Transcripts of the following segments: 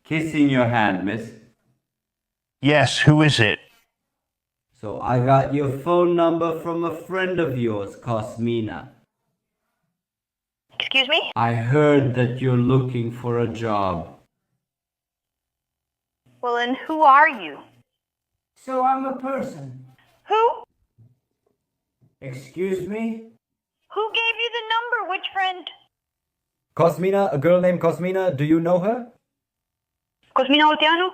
Kissing your hand, miss. Yes, who is it? So I got your phone number from a friend of yours, Cosmina. Excuse me? I heard that you're looking for a job. Well, and who are you? So I'm a person. Who? Excuse me? Who gave you the number? Which friend? Cosmina, a girl named Cosmina, do you know her? Cosmina Olteanu?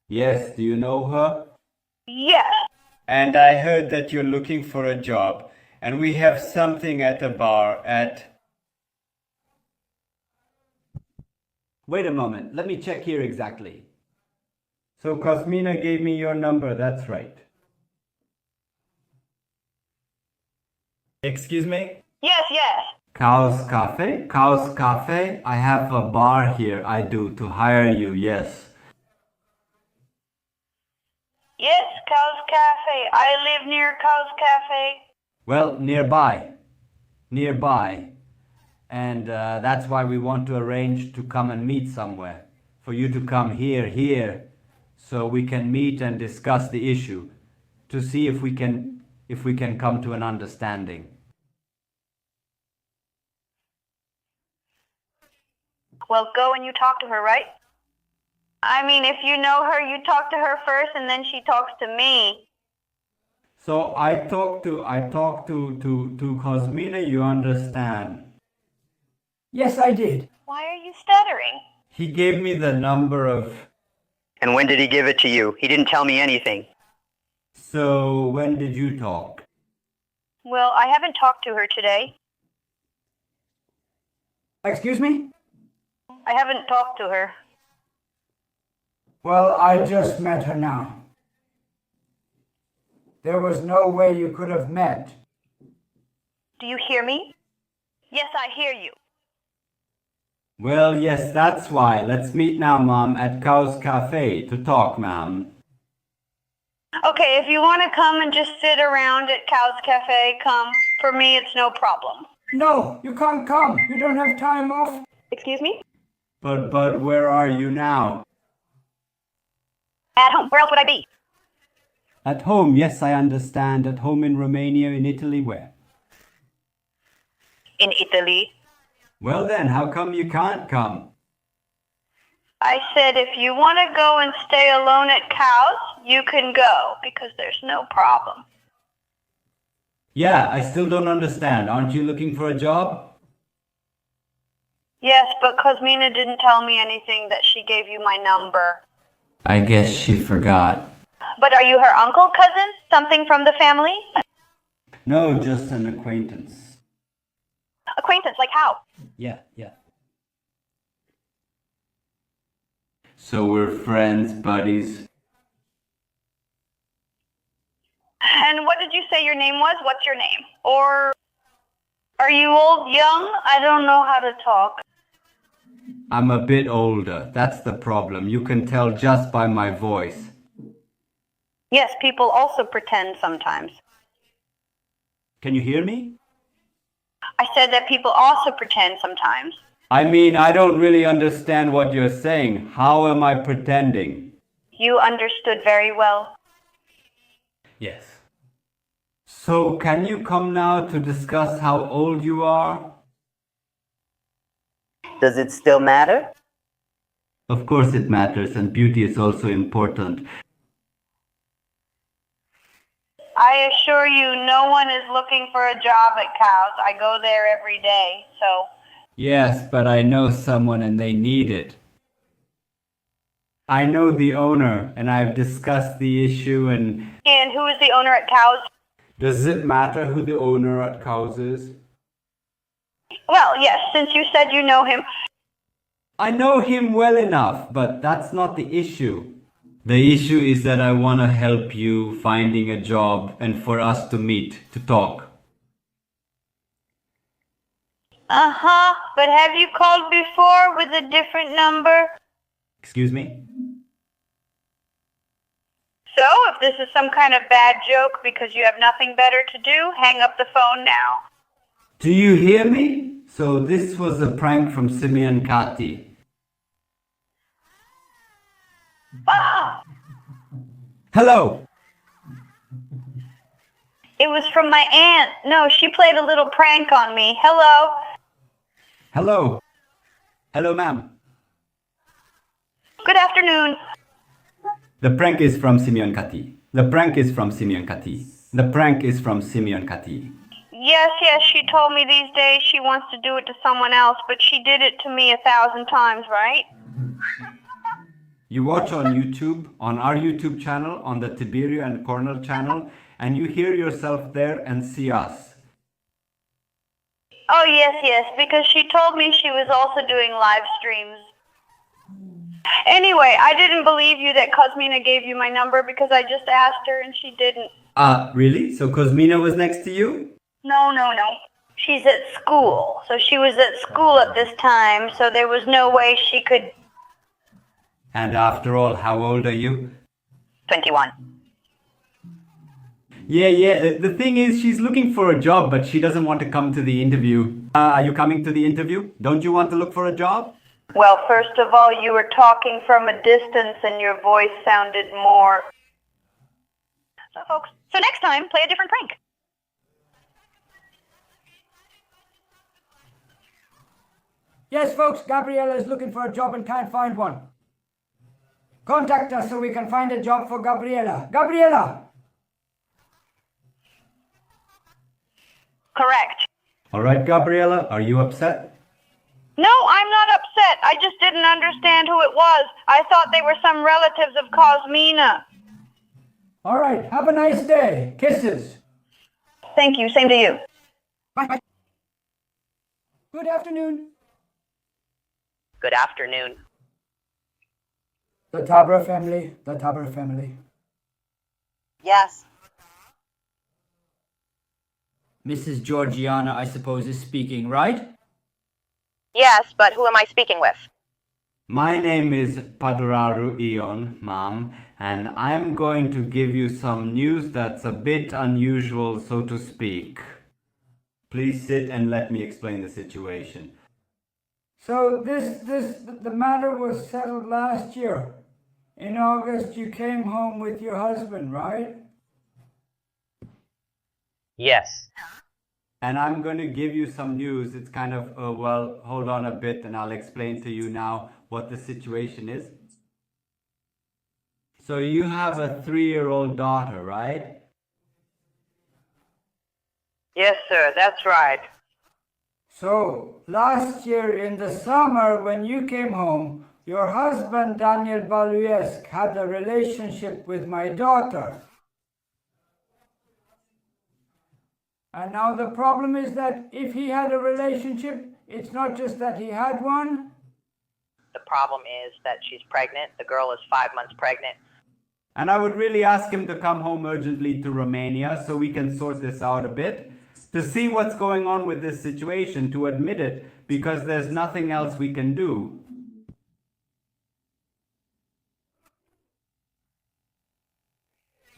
Yes, do you know her? Yes. And I heard that you're looking for a job, and we have something at a bar at... Wait a moment, let me check here exactly. So Cosmina gave me your number, that's right. Excuse me? Yes, yes. Cow's Cafe? Cow's Cafe? I have a bar here, I do, to hire you, yes. Yes, Cow's Cafe. I live near Cow's Cafe. Well, nearby. Nearby. And that's why we want to arrange to come and meet somewhere. For you to come here, so we can meet and discuss the issue. To see if we can come to an understanding. Well, go and you talk to her, right? I mean, if you know her, you talk to her first and then she talks to me. So I talked to Cosmina, you understand? Yes, I did. Why are you stuttering? He gave me the number of... And when did he give it to you? He didn't tell me anything. So when did you talk? Well, I haven't talked to her today. Excuse me? I haven't talked to her. Well, I just met her now. There was no way you could have met. Do you hear me? Yes, I hear you. Well, yes, that's why. Let's meet now, Mom, at Cow's Cafe to talk, ma'am. Okay, if you want to come and just sit around at Cow's Cafe, come. For me, it's no problem. No, you can't come. You don't have time off. Excuse me? But where are you now? At home. Where else would I be? At home, yes, I understand. At home in Romania, in Italy, where? In Italy. Well then, how come you can't come? I said if you want to go and stay alone at Cow's, you can go, because there's no problem. Yeah, I still don't understand. Aren't you looking for a job? Yes, but Cosmina didn't tell me anything that she gave you my number. I guess she forgot. But are you her uncle, cousin? Something from the family? No, just an acquaintance. Acquaintance, like how? Yeah. So we're friends, buddies. And what did you say your name was? What's your name? Or are you old, young? I don't know how to talk. I'm a bit older. That's the problem. You can tell just by my voice. Yes, people also pretend sometimes. Can you hear me? I said that people also pretend sometimes. I mean, I don't really understand what you're saying. How am I pretending? You understood very well. Yes. So, can you come now to discuss how old you are? Does it still matter? Of course it matters, and beauty is also important. I assure you, no one is looking for a job at Cow's. I go there every day, so... Yes, but I know someone and they need it. I know the owner, and I've discussed the issue, and... And who is the owner at Cow's? Does it matter who the owner at Cow's is? Well, yes, since you said you know him. I know him well enough, but that's not the issue. The issue is that I want to help you finding a job and for us to meet, to talk. Uh-huh, but have you called before with a different number? Excuse me? So, if this is some kind of bad joke because you have nothing better to do, hang up the phone now. Do you hear me? So this was a prank from Simeon Kati. Ah! Hello. It was from my aunt. No, she played a little prank on me. Hello. Hello. Hello, ma'am. Good afternoon. The prank is from Simeon Kati. The prank is from Simeon Kati. The prank is from Simeon Kati. Yes, she told me these days she wants to do it to someone else, but she did it to me 1,000 times, right? You watch on YouTube, on our YouTube channel, on the Tiberiu and Cornel channel, and you hear yourself there and see us. Oh, yes, because she told me she was also doing live streams. Anyway, I didn't believe you that Cosmina gave you my number because I just asked her and she didn't. Really? So Cosmina was next to you? No. She's at school. So she was at school at this time, so there was no way she could... And after all, how old are you? 21. Yeah. The thing is, she's looking for a job, but she doesn't want to come to the interview. Are you coming to the interview? Don't you want to look for a job? Well, first of all, you were talking from a distance and your voice sounded more... So, folks, so next time, play a different prank. Yes, folks, Gabriella is looking for a job and can't find one. Contact us so we can find a job for Gabriella. Gabriella! Correct. All right, Gabriella, are you upset? No, I'm not upset. I just didn't understand who it was. I thought they were some relatives of Cosmina. All right, have a nice day. Kisses. Thank you, same to you. Bye. Good afternoon. Good afternoon. The Tabra family. Yes. Mrs. Georgiana, I suppose, is speaking, right? Yes, but who am I speaking with? My name is Padraru Ion, Mom, and I'm going to give you some news that's a bit unusual, so to speak. Please sit and let me explain the situation. So the matter was settled last year. In August, you came home with your husband, right? Yes. And I'm going to give you some news. It's kind of, well, hold on a bit and I'll explain to you now what the situation is. So you have a 3-year-old daughter, right? Yes, sir, that's right. So, last year in the summer when you came home, your husband Daniel Baluesk had a relationship with my daughter. And now the problem is that if he had a relationship, it's not just that he had one. The problem is that she's pregnant. The girl is 5 months pregnant. And I would really ask him to come home urgently to Romania so we can sort this out a bit, to see what's going on with this situation, to admit it, because there's nothing else we can do.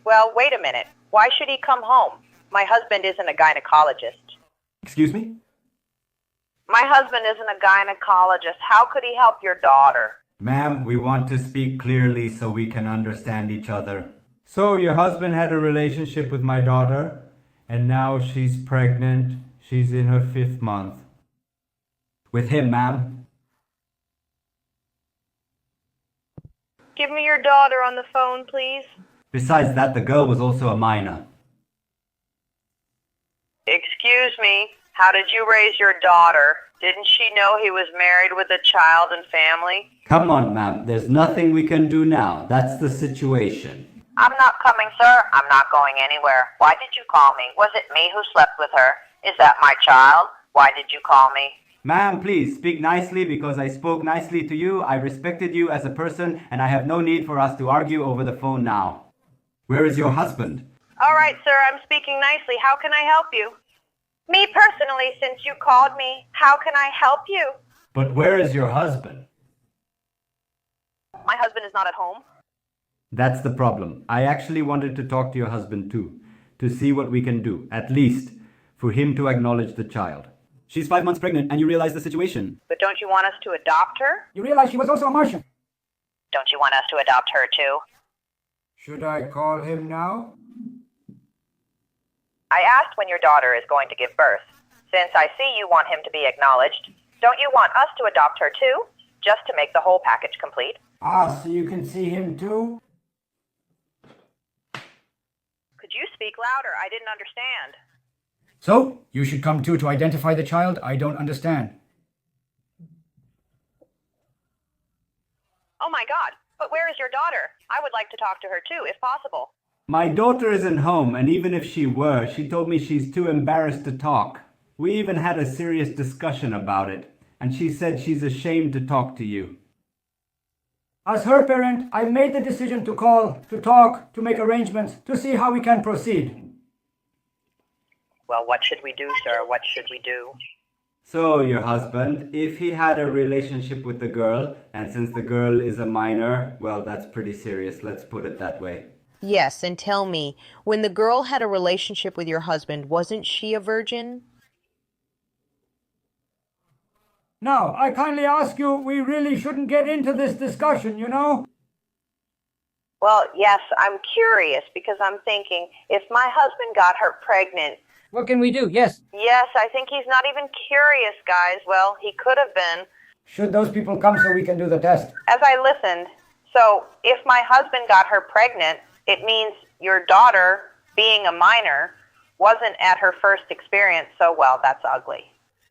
Well, wait a minute. Why should he come home? My husband isn't a gynecologist. Excuse me? My husband isn't a gynecologist. How could he help your daughter? Ma'am, we want to speak clearly so we can understand each other. So your husband had a relationship with my daughter, and now she's pregnant. She's in her 5th month. With him, ma'am. Give me your daughter on the phone, please. Besides that, the girl was also a minor. Excuse me. How did you raise your daughter? Didn't she know he was married with a child and family? Come on, ma'am. There's nothing we can do now. That's the situation. I'm not coming, sir. I'm not going anywhere. Why did you call me? Was it me who slept with her? Is that my child? Why did you call me? Ma'am, please speak nicely because I spoke nicely to you. I respected you as a person, and I have no need for us to argue over the phone now. Where is your husband? All right, sir, I'm speaking nicely. How can I help you? Me personally, since you called me, how can I help you? But where is your husband? My husband is not at home. That's the problem. I actually wanted to talk to your husband too, to see what we can do, at least for him to acknowledge the child. She's 5 months pregnant and you realize the situation. But don't you want us to adopt her? You realize she was also a Martian. Don't you want us to adopt her too? Should I call him now? I asked when your daughter is going to give birth. Since I see you want him to be acknowledged, don't you want us to adopt her too? Just to make the whole package complete? Ah, so you can see him too? Could you speak louder? I didn't understand. So, you should come too to identify the child? I don't understand. Oh my God, but where is your daughter? I would like to talk to her too, if possible. My daughter isn't home, and even if she were, she told me she's too embarrassed to talk. We even had a serious discussion about it, and she said she's ashamed to talk to you. As her parent, I made the decision to call, to talk, to make arrangements, to see how we can proceed. Well, what should we do, sir? What should we do? So, your husband, if he had a relationship with the girl, and since the girl is a minor, well, that's pretty serious, let's put it that way. Yes, and tell me, when the girl had a relationship with your husband, wasn't she a virgin? Now, I kindly ask you, we really shouldn't get into this discussion, you know? Well, yes, I'm curious because I'm thinking, if my husband got her pregnant, What can we do? Yes. yes, I think he's not even curious, guys. Well, he could have been. Should those people come so we can do the test? As I listened, so if my husband got her pregnant, it means your daughter, being a minor, wasn't at her first experience, so well, that's ugly.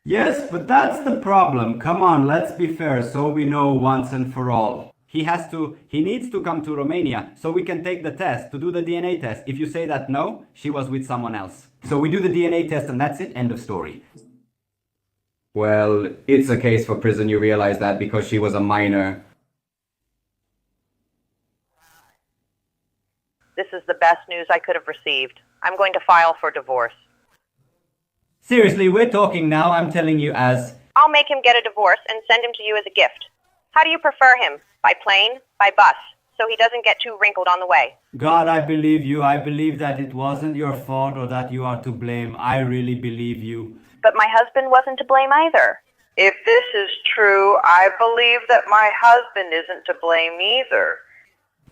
Yes, but that's the problem. Come on, let's be fair so we know once and for all. He needs to come to Romania so we can take the test, to do the DNA test. If you say that no, she was with someone else. So we do the DNA test and that's it, end of story. Well, it's a case for prison, you realize that, because she was a minor. This is the best news I could have received. I'm going to file for divorce. Seriously, we're talking now, I'm telling you as... I'll make him get a divorce and send him to you as a gift. How do you prefer him? By plane? By bus? So he doesn't get too wrinkled on the way. God, I believe you. I believe that it wasn't your fault or that you are to blame. I really believe you. But my husband wasn't to blame either. If this is true, I believe that my husband isn't to blame either.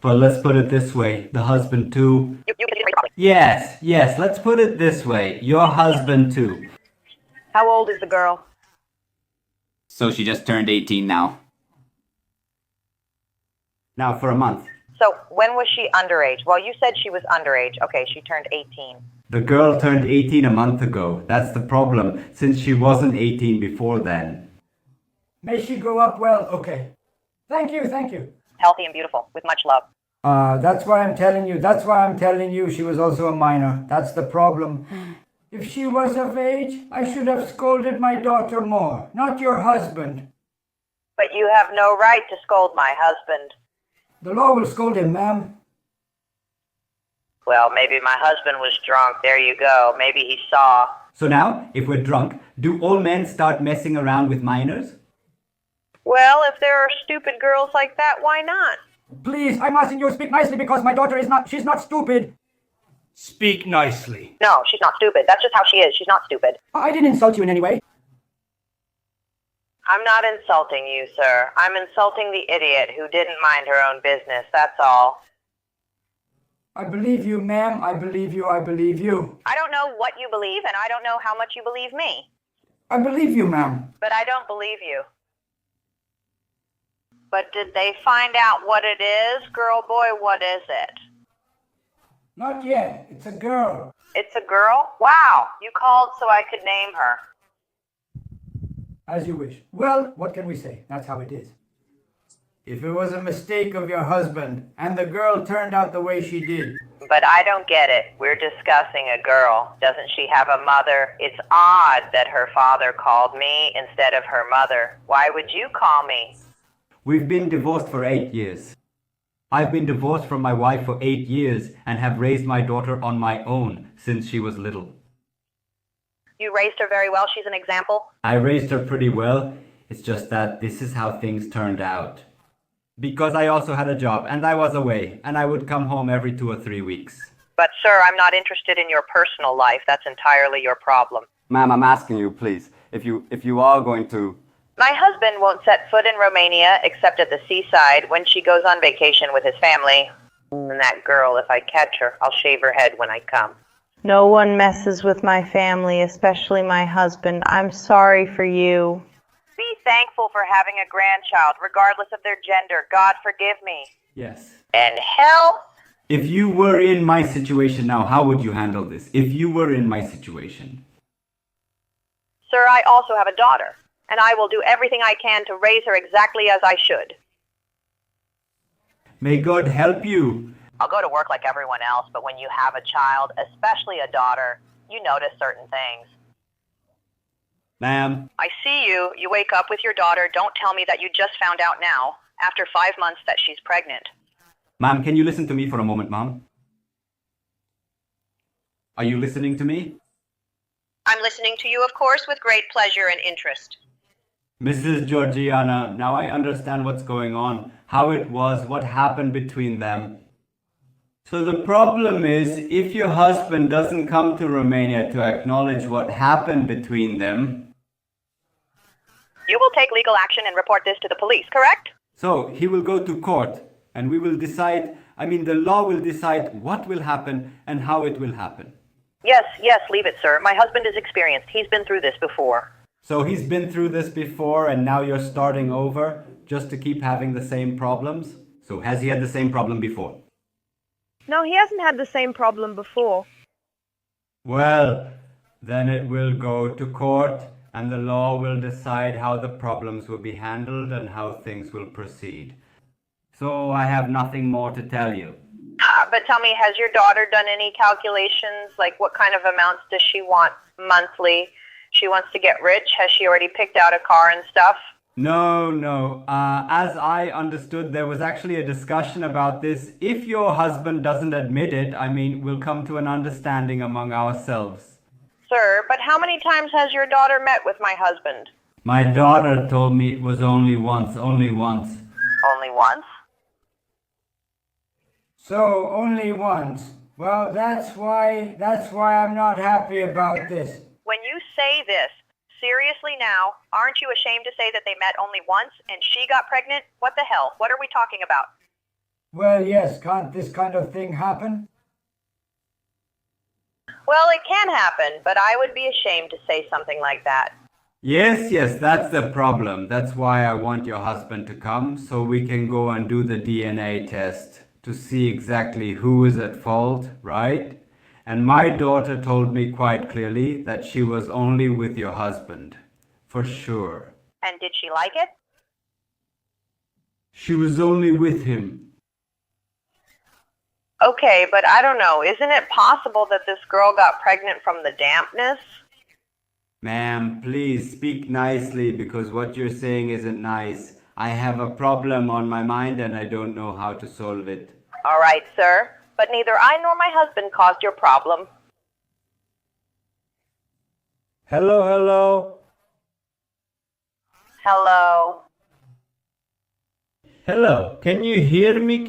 But let's put it this way. The husband too. You can hear me properly. Yes, let's put it this way. Your husband too. How old is the girl? So she just turned 18 now. Now for a month. So when was she underage? Well, you said she was underage. Okay, she turned 18. The girl turned 18 a month ago. That's the problem, since she wasn't 18 before then. May she grow up well, okay. Thank you. Healthy and beautiful, with much love. That's why I'm telling you she was also a minor. That's the problem. If she was of age, I should have scolded my daughter more, not your husband. But you have no right to scold my husband. The law will scold him, ma'am. Well, maybe my husband was drunk. There you go. Maybe he saw. So now, if we're drunk, do all men start messing around with minors? Well, if there are stupid girls like that, why not? Please, I'm asking you to speak nicely because my daughter she's not stupid. Speak nicely. No, she's not stupid. That's just how she is. She's not stupid. I didn't insult you in any way. I'm not insulting you, sir. I'm insulting the idiot who didn't mind her own business. That's all. I believe you, ma'am. I believe you. I don't know what you believe, and I don't know how much you believe me. I believe you, ma'am. But I don't believe you. But did they find out what it is? Girl, boy, what is it? Not yet. It's a girl. It's a girl? Wow, you called so I could name her. As you wish. Well, what can we say? That's how it is. If it was a mistake of your husband, and the girl turned out the way she did. But I don't get it. We're discussing a girl. Doesn't she have a mother? It's odd that her father called me instead of her mother. Why would you call me? We've been divorced for 8 years. I've been divorced from my wife for 8 years and have raised my daughter on my own since she was little. You raised her very well. She's an example. I raised her pretty well. It's just that this is how things turned out. Because I also had a job and I was away and I would come home every 2 or 3 weeks. But, sir, I'm not interested in your personal life. That's entirely your problem. Ma'am, I'm asking you, please, if you are going to My husband won't set foot in Romania except at the seaside when she goes on vacation with his family. And that girl, if I catch her, I'll shave her head when I come. No one messes with my family, especially my husband. I'm sorry for you. Be thankful for having a grandchild, regardless of their gender. God forgive me. Yes. And hell? If you were in my situation now, how would you handle this? If you were in my situation. Sir, I also have a daughter, and I will do everything I can to raise her exactly as I should. May God help you. I'll go to work like everyone else, but when you have a child, especially a daughter, you notice certain things. Ma'am. I see you. You wake up with your daughter. Don't tell me that you just found out now, after 5 months, that she's pregnant. Ma'am, can you listen to me for a moment, Mom? Are you listening to me? I'm listening to you, of course, with great pleasure and interest. Mrs. Georgiana, now I understand what's going on, how it was, what happened between them. So the problem is, if your husband doesn't come to Romania to acknowledge what happened between them, You will take legal action and report this to the police, correct? so he will go to court and we will decide, the law will decide what will happen and how it will happen. Yes, leave it, sir. My husband is experienced. He's been through this before. So he's been through this before and now you're starting over just to keep having the same problems? So has he had the same problem before? No, he hasn't had the same problem before. Well, then it will go to court and the law will decide how the problems will be handled and how things will proceed. So I have nothing more to tell you. But tell me, has your daughter done any calculations? Like, what kind of amounts does she want monthly? She wants to get rich. Has she already picked out a car and stuff? No. As I understood, there was actually a discussion about this. If your husband doesn't admit it, we'll come to an understanding among ourselves. Sir, but how many times has your daughter met with my husband? My daughter told me it was only once. Only once? So, only once. Well, that's why I'm not happy about this. When you say this, seriously now, aren't you ashamed to say that they met only once and she got pregnant? What the hell? What are we talking about? Well, yes, can't this kind of thing happen? Well, it can happen, but I would be ashamed to say something like that. Yes, that's the problem. That's why I want your husband to come, so we can go and do the DNA test to see exactly who is at fault, right? And my daughter told me quite clearly that she was only with your husband, for sure. And did she like it? She was only with him. Okay, but I don't know. Isn't it possible that this girl got pregnant from the dampness? Ma'am, please speak nicely because what you're saying isn't nice. I have a problem on my mind and I don't know how to solve it. All right, sir. But neither I nor my husband caused your problem. Hello? Hello. Hello, can you hear me?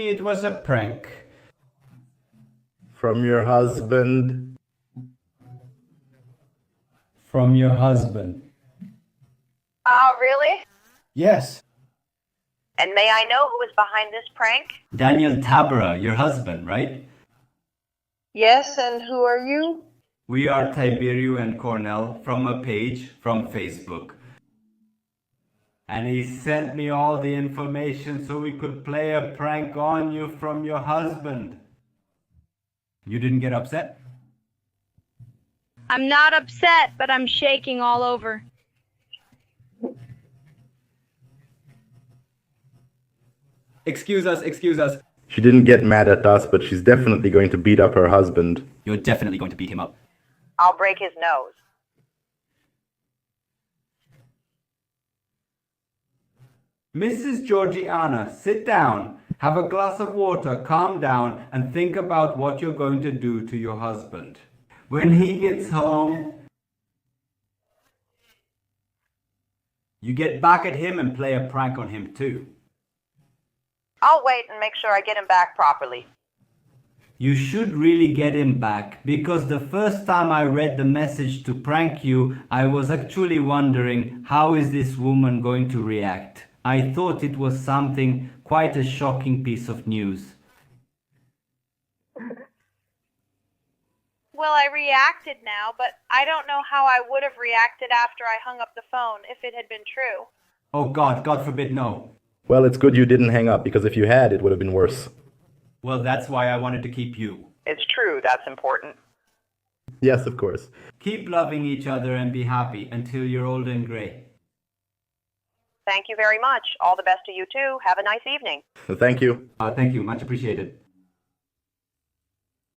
It was a prank. From your husband. From your husband. Oh, really? Yes. And may I know who is behind this prank? Daniel Tiberiu, your husband, right? Yes, and who are you? We are Tiberiu and Cornel from a page from Facebook. And he sent me all the information so we could play a prank on you from your husband. You didn't get upset? I'm not upset, but I'm shaking all over. Excuse us. She didn't get mad at us, but she's definitely going to beat up her husband. You're definitely going to beat him up. I'll break his nose. Mrs. Georgiana, sit down, have a glass of water, calm down, and think about what you're going to do to your husband. When he gets home, you get back at him and play a prank on him too. I'll wait and make sure I get him back properly. You should really get him back, because the first time I read the message to prank you, I was actually wondering how is this woman going to react. I thought it was something quite a shocking piece of news. Well, I reacted now, but I don't know how I would have reacted after I hung up the phone if it had been true. Oh God forbid no. Well, it's good you didn't hang up, because if you had, it would have been worse. Well, that's why I wanted to keep you. It's true, that's important. Yes, of course. Keep loving each other and be happy until you're old and grey. Thank you very much. All the best to you too. Have a nice evening. Thank you. Thank you, much appreciated.